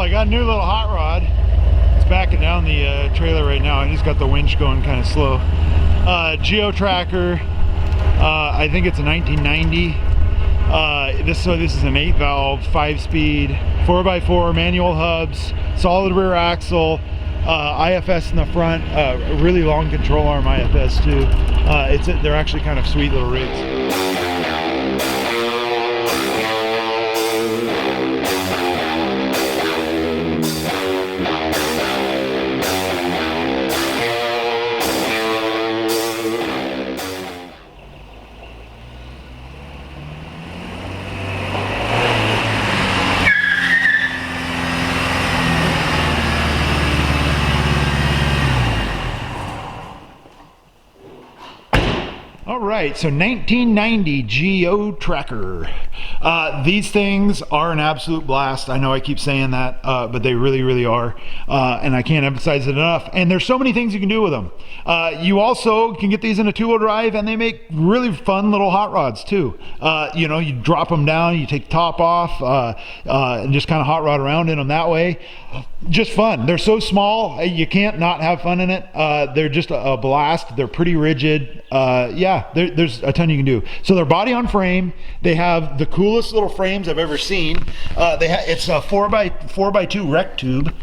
I got a new little hot rod. It's backing down the trailer right now. I just got the winch going kind of slow. Geo Tracker. I think it's a 1990. This is an 8-valve, 5-speed, 4x4 manual hubs, solid rear axle, IFS in the front, a really long control arm IFS too. They're actually kind of sweet little rigs. All right, so 1990 Geo Tracker. These things are an absolute blast. I know I keep saying that, but they really, really are. And I can't emphasize it enough. And there's so many things you can do with them. You also can get these in a 2-wheel drive, and they make really fun little hot rods too. You know, you drop them down, you take the top off, and just kind of hot rod around in them that way. Just fun. They're so small, you can't not have fun in it. They're just a blast. They're pretty rigid. Yeah, there's a ton you can do. So they're body on frame. They have the coolest little frames I've ever seen. It's a 4x2 rec tube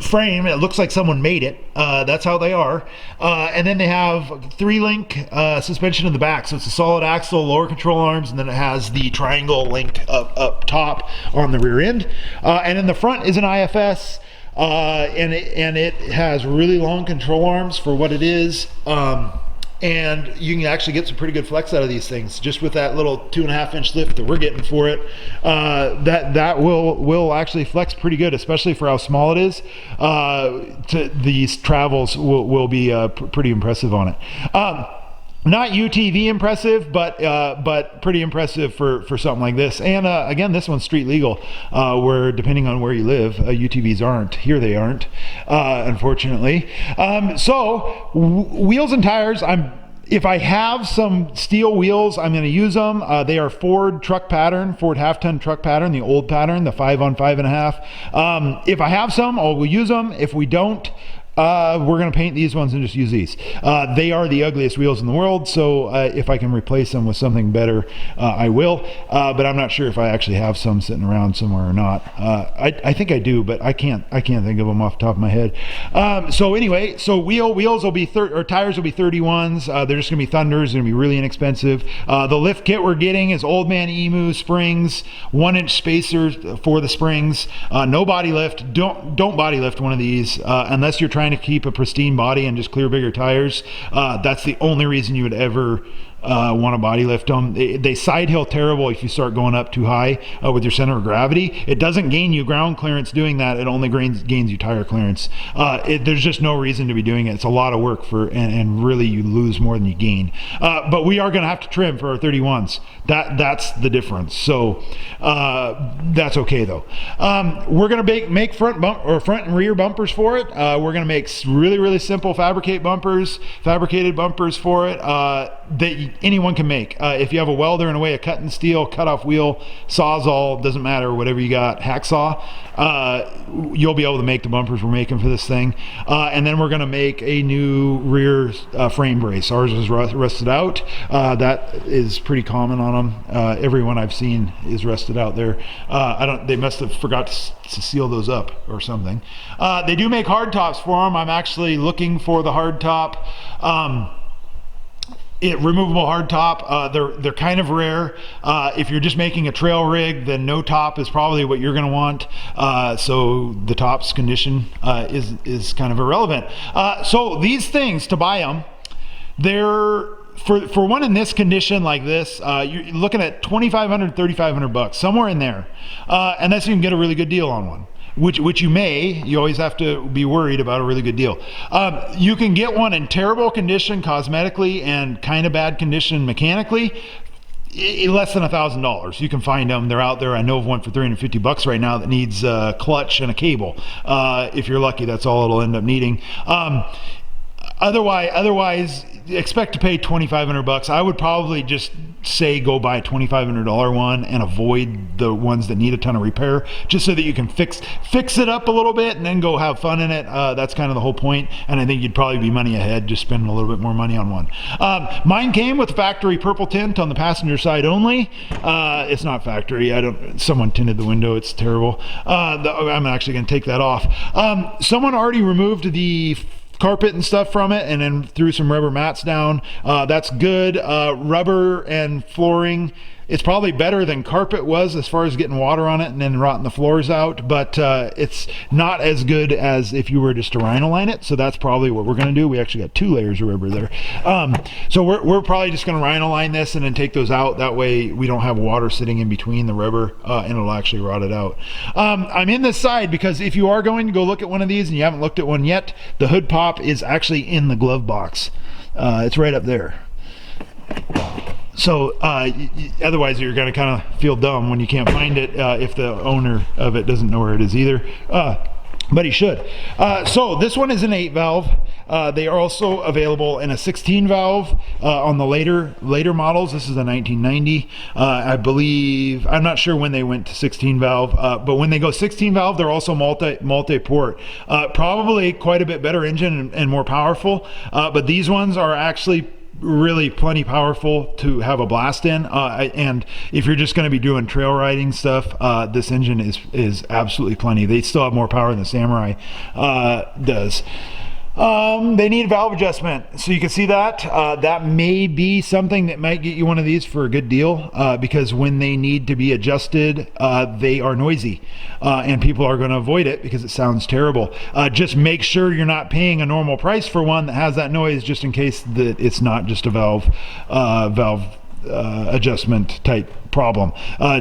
frame. It looks like someone made it. That's how they are. And then they have 3-link suspension in the back. So it's a solid axle, lower control arms, and then it has the triangle link up top on the rear end. And in the front is an IFS. And it has really long control arms for what it is. And you can actually get some pretty good flex out of these things just with that little 2.5-inch lift that we're getting for it. That will actually flex pretty good, especially for how small it is. These travels will be pretty impressive on it. Not UTV impressive, but pretty impressive for something like this. And again, this one's street legal, where depending on where you live, UTVs aren't. Here they aren't, unfortunately. So wheels and tires, if I have some steel wheels, I'm going to use them. They are Ford truck pattern, Ford half-ton truck pattern, the old pattern, the 5 on 5.5. If I have some, we'll use them. If we don't, we're going to paint these ones and just use these. They are the ugliest wheels in the world, so if I can replace them with something better, I will. But I'm not sure if I actually have some sitting around somewhere or not. I think I do, but I can't think of them off the top of my head. So anyway, so wheels will be tires will be 31s. They're just going to be Thunders. They're going to be really inexpensive. The lift kit we're getting is Old Man Emu springs, 1-inch spacers for the springs. No body lift. Don't body lift one of these unless you're trying to keep a pristine body and just clear bigger tires. That's the only reason you would ever want to body lift them. They side hill terrible if you start going up too high with your center of gravity. It doesn't gain you ground clearance doing that. It only gains you tire clearance. There's just no reason to be doing it. It's a lot of work and really you lose more than you gain. But we are going to have to trim for our 31s. That's the difference. So that's okay though. We're going to make front and rear bumpers for it. We're going to make really, really simple fabricated bumpers for it that anyone can make. If you have a welder and a way of cutting steel, cut off wheel, sawzall, doesn't matter, whatever you got, hacksaw, you'll be able to make the bumpers we're making for this thing. And then we're going to make a new rear frame brace. Ours is rusted out. That is pretty common on them. Everyone I've seen is rusted out there. They must have forgot to seal those up or something. They do make hard tops for them. I'm actually looking for the hard top. Removable hard top. They're kind of rare. If you're just making a trail rig, then no top is probably what you're going to want. So the top's condition is kind of irrelevant. So these things, to buy them, they're for one in this condition like this, you're looking at $2,500, $3,500, somewhere in there, unless you can get a really good deal on one. Which you may. You always have to be worried about a really good deal. You can get one in terrible condition cosmetically and kind of bad condition mechanically, less than $1,000. You can find them. They're out there. I know of one for $350 right now that needs a clutch and a cable. If you're lucky, that's all it'll end up needing. Otherwise, expect to pay $2,500. I would probably just say go buy a $2,500 one and avoid the ones that need a ton of repair, just so that you can fix it up a little bit and then go have fun in it. That's kind of the whole point, and I think you'd probably be money ahead just spending a little bit more money on one. Mine came with factory purple tint on the passenger side only. It's not factory. Someone tinted the window. It's terrible. I'm actually going to take that off. Someone already removed the carpet and stuff from it and then threw some rubber mats down. That's good. Rubber and flooring, it's probably better than carpet was as far as getting water on it and then rotting the floors out, but it's not as good as if you were just to rhino-line it. So that's probably what we're going to do. We actually got 2 layers of rubber there. So we're probably just going to rhino-line this and then take those out. That way we don't have water sitting in between the rubber and it'll actually rot it out. I'm in this side because if you are going to go look at one of these and you haven't looked at one yet, the hood pop is actually in the glove box. It's right up there. So otherwise you're going to kind of feel dumb when you can't find it if the owner of it doesn't know where it is either, but he should. So this one is an 8 valve. They are also available in a 16 valve on the later models. This is a 1990. I believe, I'm not sure when they went to 16 valve, but when they go 16 valve, they're also multi-port. Probably quite a bit better engine and more powerful, but these ones are actually really plenty powerful to have a blast in, and if you're just going to be doing trail riding stuff, this engine is absolutely plenty. They still have more power than the Samurai does. They need valve adjustment, so you can see that that may be something that might get you one of these for a good deal, because when they need to be adjusted, they are noisy, and people are going to avoid it because it sounds terrible. Just make sure you're not paying a normal price for one that has that noise, just in case that it's not just a valve adjustment type problem.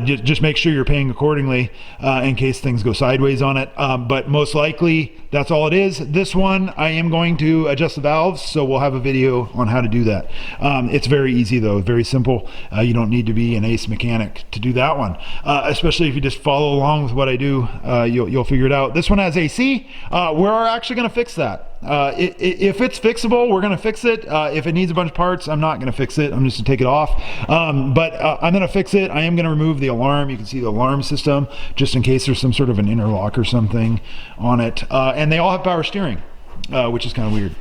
Just make sure you're paying accordingly in case things go sideways on it, but most likely that's all it is. This one I am going to adjust the valves, so we'll have a video on how to do that. It's very easy though, very simple. You don't need to be an ace mechanic to do that one, especially if you just follow along with what I do. You'll figure it out. This one has AC. We're actually going to fix that. If it's fixable, we're going to fix it. If it needs a bunch of parts, I'm not going to fix it. I'm just going to take it off, but I'm going to fix it. I am going to remove the alarm. You can see the alarm system just in case there's some sort of an interlock or something on it, and they all have power steering, which is kind of weird.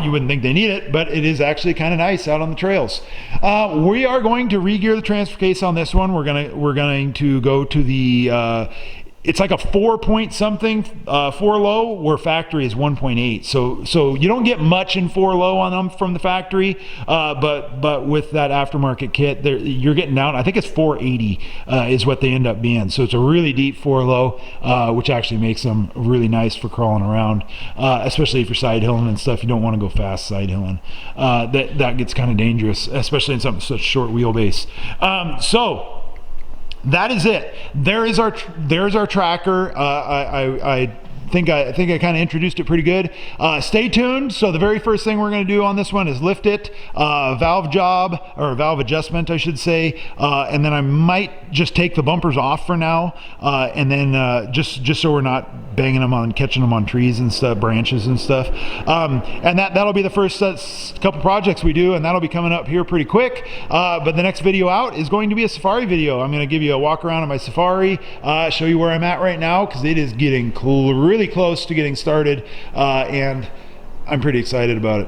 You wouldn't think they need it, but it is actually kind of nice out on the trails. We are going to re-gear the transfer case on this one. We're going to go to the it's like a 4 point something 4 low, where factory is 1.8. So you don't get much in 4 low on them from the factory, but with that aftermarket kit, you're getting down. I think it's 480 is what they end up being. So it's a really deep 4 low, which actually makes them really nice for crawling around, especially if you're side hilling and stuff. You don't want to go fast side hilling. That gets kind of dangerous, especially in something such short wheelbase. So that is it. There's our tracker. I think I kind of introduced it pretty good. Stay tuned. So the very first thing we're going to do on this one is lift it, valve job, or valve adjustment I should say, and then I might just take the bumpers off for now, and then just so we're not banging them on, catching them on trees and stuff, branches and stuff, and that'll be the first couple projects we do, and that'll be coming up here pretty quick. But the next video out is going to be a safari video. I'm going to give you a walk around of my safari, show you where I'm at right now, because it is getting really close to getting started, and I'm pretty excited about it.